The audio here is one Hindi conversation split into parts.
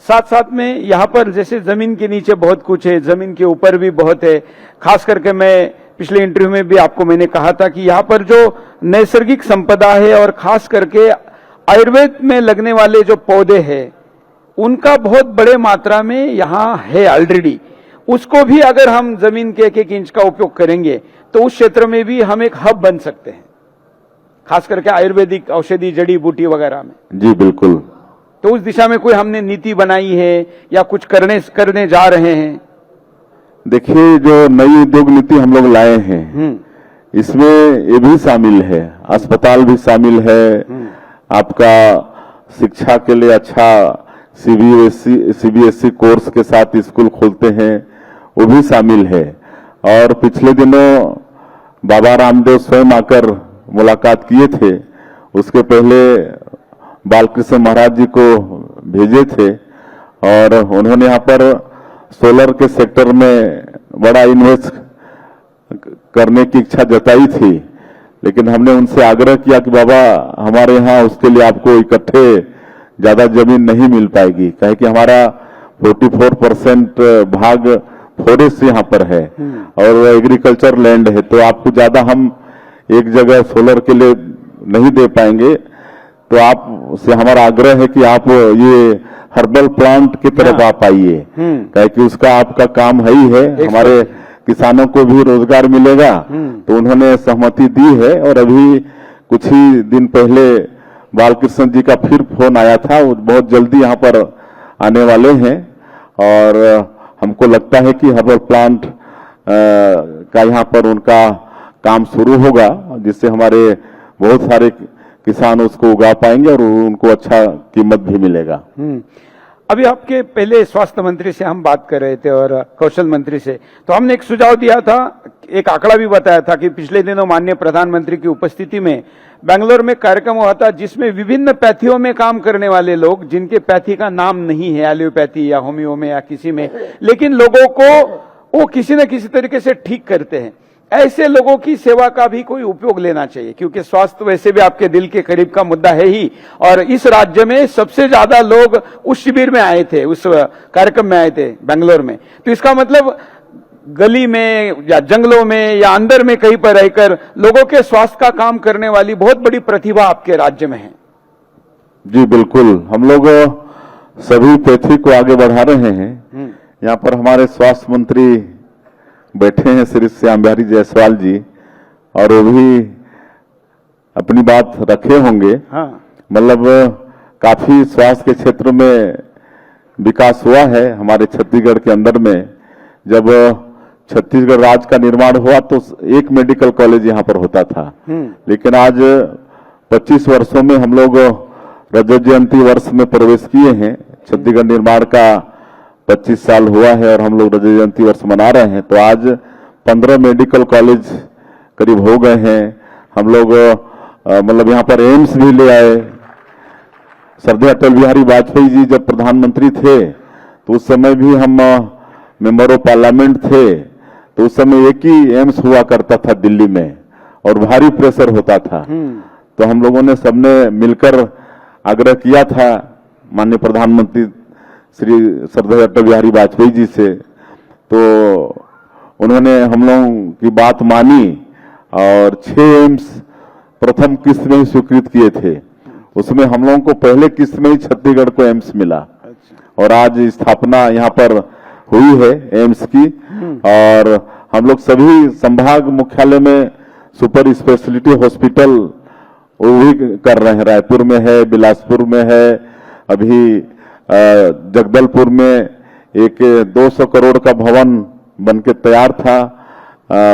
साथ साथ में यहाँ पर जैसे जमीन के नीचे बहुत कुछ है, जमीन के ऊपर भी बहुत है। खास करके मैं पिछले इंटरव्यू में भी आपको मैंने कहा था कि यहाँ पर जो नैसर्गिक संपदा है और खास करके आयुर्वेद में लगने वाले जो पौधे हैं उनका बहुत बड़े मात्रा में यहाँ है ऑलरेडी। उसको भी अगर हम जमीन के 1-1 इंच का उपयोग करेंगे तो उस क्षेत्र में भी हम एक हब बन सकते हैं, खास करके आयुर्वेदिक औषधि जड़ी बूटी वगैरह में। जी बिल्कुल। तो उस दिशा में कोई हमने नीति बनाई है या कुछ करने जा रहे हैं? देखिए, जो नई उद्योग नीति हम लोग लाए हैं इसमें ये भी शामिल है, अस्पताल भी शामिल है, आपका शिक्षा के लिए अच्छा सीबीएसई कोर्स के साथ स्कूल खोलते हैं वो भी शामिल है। और पिछले दिनों बाबा रामदेव स्वयं आकर मुलाकात किए थे, उसके पहले बालकृष्ण महाराज जी को भेजे थे और उन्होंने यहाँ पर सोलर के सेक्टर में बड़ा इन्वेस्ट करने की इच्छा जताई थी, लेकिन हमने उनसे आग्रह किया कि बाबा हमारे यहाँ उसके लिए आपको इकट्ठे ज्यादा जमीन नहीं मिल पाएगी, कहे कि हमारा 44% भाग फॉरेस्ट यहाँ पर है और एग्रीकल्चर लैंड है, तो आपको ज्यादा हम एक जगह सोलर के लिए नहीं दे पाएंगे। तो आप से हमारा आग्रह है कि आप ये हर्बल प्लांट की तरफ आप आइए, कहे कि उसका आपका काम है ही है, हमारे किसानों को भी रोजगार मिलेगा। तो उन्होंने सहमति दी है और अभी कुछ ही दिन पहले बालकृष्ण जी का फिर फोन आया था, वो बहुत जल्दी यहाँ पर आने वाले हैं और हमको लगता है कि हर्बल प्लांट का यहाँ पर उनका काम शुरू होगा, जिससे हमारे बहुत सारे किसान उसको उगा पाएंगे और उनको अच्छा कीमत भी मिलेगा। अभी आपके पहले स्वास्थ्य मंत्री से हम बात कर रहे थे और कौशल मंत्री से, तो हमने एक सुझाव दिया था, एक आंकड़ा भी बताया था कि पिछले दिनों माननीय प्रधानमंत्री की उपस्थिति में बेंगलोर में कार्यक्रम हुआ था जिसमें विभिन्न पैथियों में काम करने वाले लोग, जिनके पैथी का नाम नहीं है एलोपैथी या होम्यो में या किसी में, लेकिन लोगों को वो किसी न किसी तरीके से ठीक करते हैं, ऐसे लोगों की सेवा का भी कोई उपयोग लेना चाहिए, क्योंकि स्वास्थ्य वैसे भी आपके दिल के करीब का मुद्दा है ही। और इस राज्य में सबसे ज्यादा लोग उस शिविर में आए थे, उस कार्यक्रम में आए थे बेंगलोर में। तो इसका मतलब गली में या जंगलों में या अंदर में कहीं पर रहकर लोगों के स्वास्थ्य का काम करने वाली बहुत बड़ी प्रतिभा आपके राज्य में है। जी बिल्कुल, हम लोग सभी पैथी को आगे बढ़ा रहे हैं। यहाँ पर हमारे स्वास्थ्य मंत्री बैठे हैं श्री श्याम बिहारी जायसवाल जी, और वो भी अपनी बात रखे होंगे। मतलब काफी स्वास्थ्य के क्षेत्र में विकास हुआ है हमारे छत्तीसगढ़ के अंदर में। जब छत्तीसगढ़ राज्य का निर्माण हुआ तो एक मेडिकल कॉलेज यहाँ पर होता था, लेकिन आज 25 वर्षों में हम लोग रजत जयंती वर्ष में प्रवेश किए हैं। छत्तीसगढ़ निर्माण का 25 साल हुआ है और हम लोग रजत जयंती वर्ष मना रहे हैं। तो आज 15 मेडिकल कॉलेज करीब हो गए हैं। हम लोग मतलब यहाँ पर एम्स भी ले आए। श्रद्धेय अटल बिहारी वाजपेयी जी जब प्रधानमंत्री थे तो उस समय भी हम मेंबर ऑफ पार्लियामेंट थे, तो उस समय एक ही एम्स हुआ करता था दिल्ली में और भारी प्रेशर होता था। तो हम लोगों ने सबने मिलकर आग्रह किया था माननीय प्रधानमंत्री श्री श्रद्धेय अटल बिहारी वाजपेयी जी से, तो उन्होंने हम लोगों की बात मानी और 6 एम्स प्रथम किस्त में ही स्वीकृत किए थे। उसमें हम लोगों को पहले किस्त में ही छत्तीसगढ़ को एम्स मिला और आज स्थापना यहाँ पर हुई है एम्स की। और हम लोग सभी संभाग मुख्यालय में सुपर स्पेशलिटी हॉस्पिटल वो भी कर रहे हैं। रायपुर में है, बिलासपुर में है, अभी जगदलपुर में एक 200 करोड़ का भवन बनके तैयार था,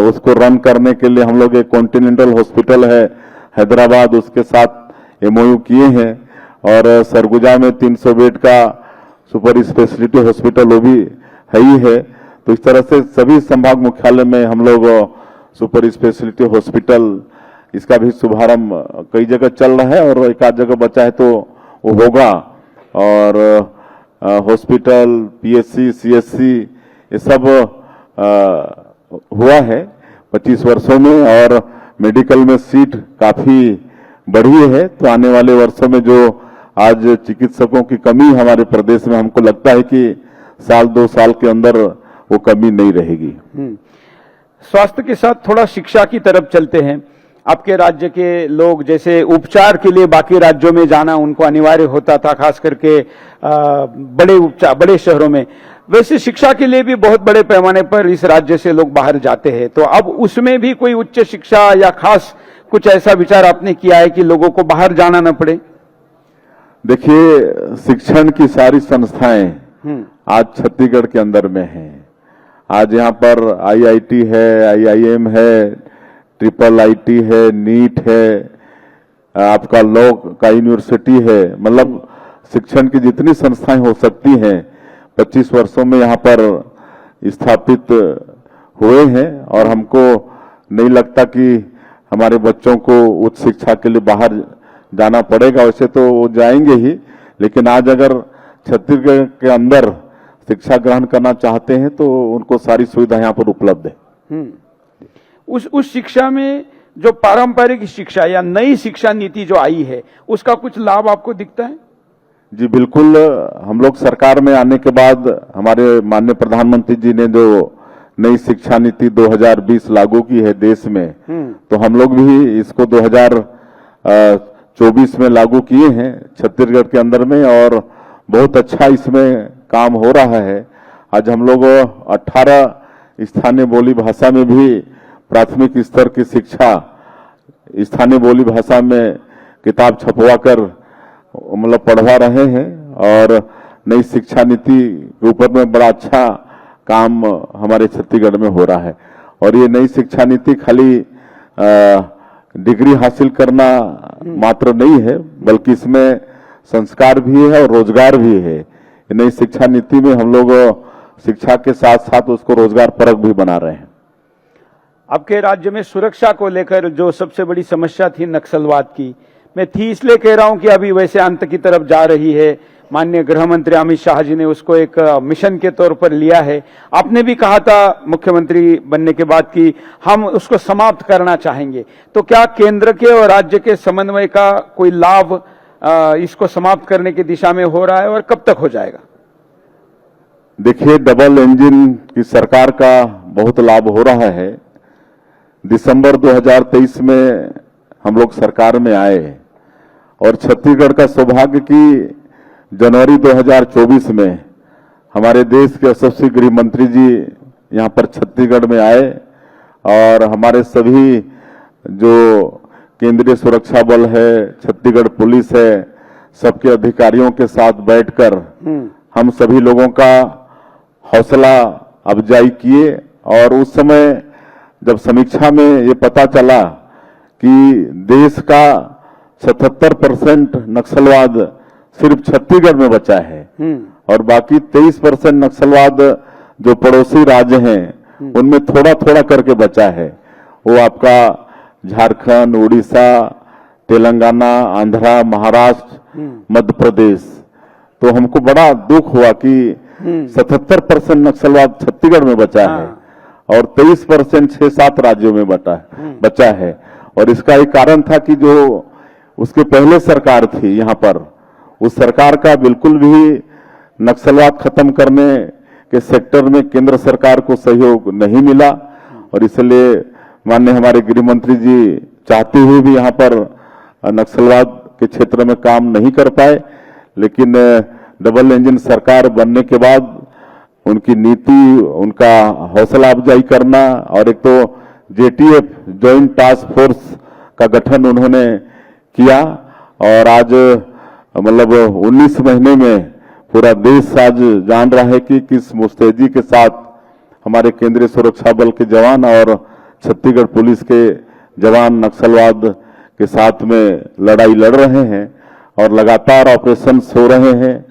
उसको रन करने के लिए हम लोग एक कॉन्टिनेंटल हॉस्पिटल है हैदराबाद, उसके साथ एमओयू किए हैं। और सरगुजा में 300 बेड का सुपर स्पेशलिटी हॉस्पिटल वो भी है ही है। तो इस तरह से सभी संभाग मुख्यालय में हम लोग सुपर स्पेशलिटी हॉस्पिटल, इसका भी शुभारंभ कई जगह चल रहा है और एक आध जगह बचा है तो वो होगा। और हॉस्पिटल, पीएचसी, सीएचसी ये सब हुआ है 25 वर्षों में और मेडिकल में सीट काफी बढ़ी है। तो आने वाले वर्षों में जो आज चिकित्सकों की कमी हमारे प्रदेश में, हमको लगता है कि साल 2 साल के अंदर वो कमी नहीं रहेगी। स्वास्थ्य के साथ थोड़ा शिक्षा की तरफ चलते हैं। आपके राज्य के लोग जैसे उपचार के लिए बाकी राज्यों में जाना उनको अनिवार्य होता था, खास करके बड़े शहरों में, वैसे शिक्षा के लिए भी बहुत बड़े पैमाने पर इस राज्य से लोग बाहर जाते हैं। तो अब उसमें भी कोई उच्च शिक्षा या खास कुछ ऐसा विचार आपने किया है कि लोगों को बाहर जाना न पड़े? देखिए, शिक्षण की सारी संस्थाएं आज छत्तीसगढ़ के अंदर में हैं। आज यहाँ पर IIT है, IIM है, IIIT है, नीट है, आपका लॉ का यूनिवर्सिटी है, मतलब शिक्षण की जितनी संस्थाएं हो सकती हैं 25 वर्षों में यहाँ पर स्थापित हुए हैं। और हमको नहीं लगता कि हमारे बच्चों को उच्च शिक्षा के लिए बाहर जाना पड़ेगा। वैसे तो वो जाएंगे ही, लेकिन आज अगर छत्तीसगढ़ के अंदर शिक्षा ग्रहण करना चाहते हैं तो उनको सारी सुविधा यहाँ पर उपलब्ध है। उस शिक्षा में जो पारंपरिक शिक्षा या नई शिक्षा नीति जो आई है उसका कुछ लाभ आपको दिखता है? जी बिल्कुल। हम लोग सरकार में आने के बाद हमारे माननीय प्रधानमंत्री जी ने जो नई शिक्षा नीति 2020 लागू की है देश में, तो हम लोग भी इसको 2024 में लागू किए हैं छत्तीसगढ़ के अंदर में, और बहुत अच्छा इसमें काम हो रहा है। आज हम लोग 18 स्थानीय बोली भाषा में भी प्राथमिक स्तर की शिक्षा स्थानीय बोली भाषा में किताब छपवा कर मतलब पढ़वा रहे हैं, और नई शिक्षा नीति के ऊपर में बड़ा अच्छा काम हमारे छत्तीसगढ़ में हो रहा है। और ये नई शिक्षा नीति खाली डिग्री हासिल करना मात्र नहीं है, बल्कि इसमें संस्कार भी है और रोजगार भी है। नई शिक्षा नीति में हम लोग शिक्षा के साथ साथ उसको रोजगार परक भी बना रहे हैं। आपके राज्य में सुरक्षा को लेकर जो सबसे बड़ी समस्या थी नक्सलवाद की, मैं थी इसलिए कह रहा हूं कि अभी वैसे अंत की तरफ जा रही है। माननीय गृह मंत्री अमित शाह जी ने उसको एक मिशन के तौर पर लिया है। आपने भी कहा था मुख्यमंत्री बनने के बाद कि हम उसको समाप्त करना चाहेंगे। तो क्या केंद्र के और राज्य के समन्वय का कोई लाभ इसको समाप्त करने की दिशा में हो रहा है, और कब तक हो जाएगा? देखिए, डबल इंजन की सरकार का बहुत लाभ हो रहा है। दिसंबर 2023 में हम लोग सरकार में आए, और छत्तीसगढ़ का सौभाग्य कि जनवरी 2024 में हमारे देश के यशस्वी गृह मंत्री जी यहाँ पर छत्तीसगढ़ में आए, और हमारे सभी जो केंद्रीय सुरक्षा बल है, छत्तीसगढ़ पुलिस है, सबके अधिकारियों के साथ बैठकर हम सभी लोगों का हौसला अफजाई किए। और उस समय जब समीक्षा में ये पता चला कि देश का 77% नक्सलवाद सिर्फ छत्तीसगढ़ में बचा है, और बाकी 23% नक्सलवाद जो पड़ोसी राज्य हैं उनमें थोड़ा थोड़ा करके बचा है, वो आपका झारखंड, उड़ीसा, तेलंगाना, आंध्रा, महाराष्ट्र, मध्य प्रदेश। तो हमको बड़ा दुख हुआ कि 77% नक्सलवाद छत्तीसगढ़ में बचा है और 23% 6-7 राज्यों में बचा है। और इसका एक कारण था कि जो उसके पहले सरकार थी यहाँ पर, उस सरकार का बिल्कुल भी नक्सलवाद खत्म करने के सेक्टर में केंद्र सरकार को सहयोग नहीं मिला, और इसलिए माननीय हमारे गृह मंत्री जी चाहते हुए भी यहाँ पर नक्सलवाद के क्षेत्र में काम नहीं कर पाए। लेकिन डबल इंजन सरकार बनने के बाद उनकी नीति, उनका हौसला अफजाई करना, और एक तो JTF ज्वाइंट टास्क फोर्स का गठन उन्होंने किया, और आज मतलब 19 महीने में पूरा देश आज जान रहा है कि किस मुस्तैदी के साथ हमारे केंद्रीय सुरक्षा बल के जवान और छत्तीसगढ़ पुलिस के जवान नक्सलवाद के साथ में लड़ाई लड़ रहे हैं, और लगातार ऑपरेशंस हो रहे हैं।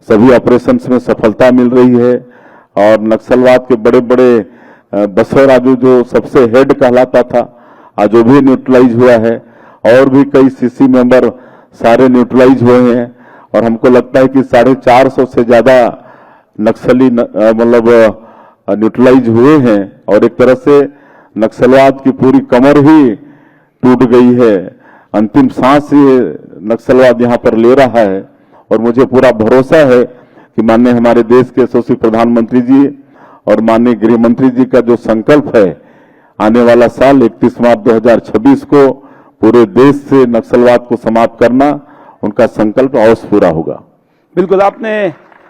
सभी ऑपरेशंस में सफलता मिल रही है, और नक्सलवाद के बड़े बड़े बसवराजू जो सबसे हेड कहलाता था, आज वो भी न्यूट्रलाइज हुआ है, और भी कई CC मेंबर सारे न्यूट्रलाइज हुए हैं। और हमको लगता है कि 450 से ज्यादा नक्सली मतलब न्यूट्रलाइज हुए हैं, और एक तरह से नक्सलवाद की पूरी कमर ही टूट गई है। अंतिम सांस ये नक्सलवाद यहाँ पर ले रहा है। और मुझे पूरा भरोसा है कि माननीय हमारे देश के यशस्वी प्रधानमंत्री जी और माननीय गृह मंत्री जी का जो संकल्प है, आने वाला साल 31 मार्च 2026 को पूरे देश से नक्सलवाद को समाप्त करना, उनका संकल्प अवश्य पूरा होगा। बिल्कुल, आपने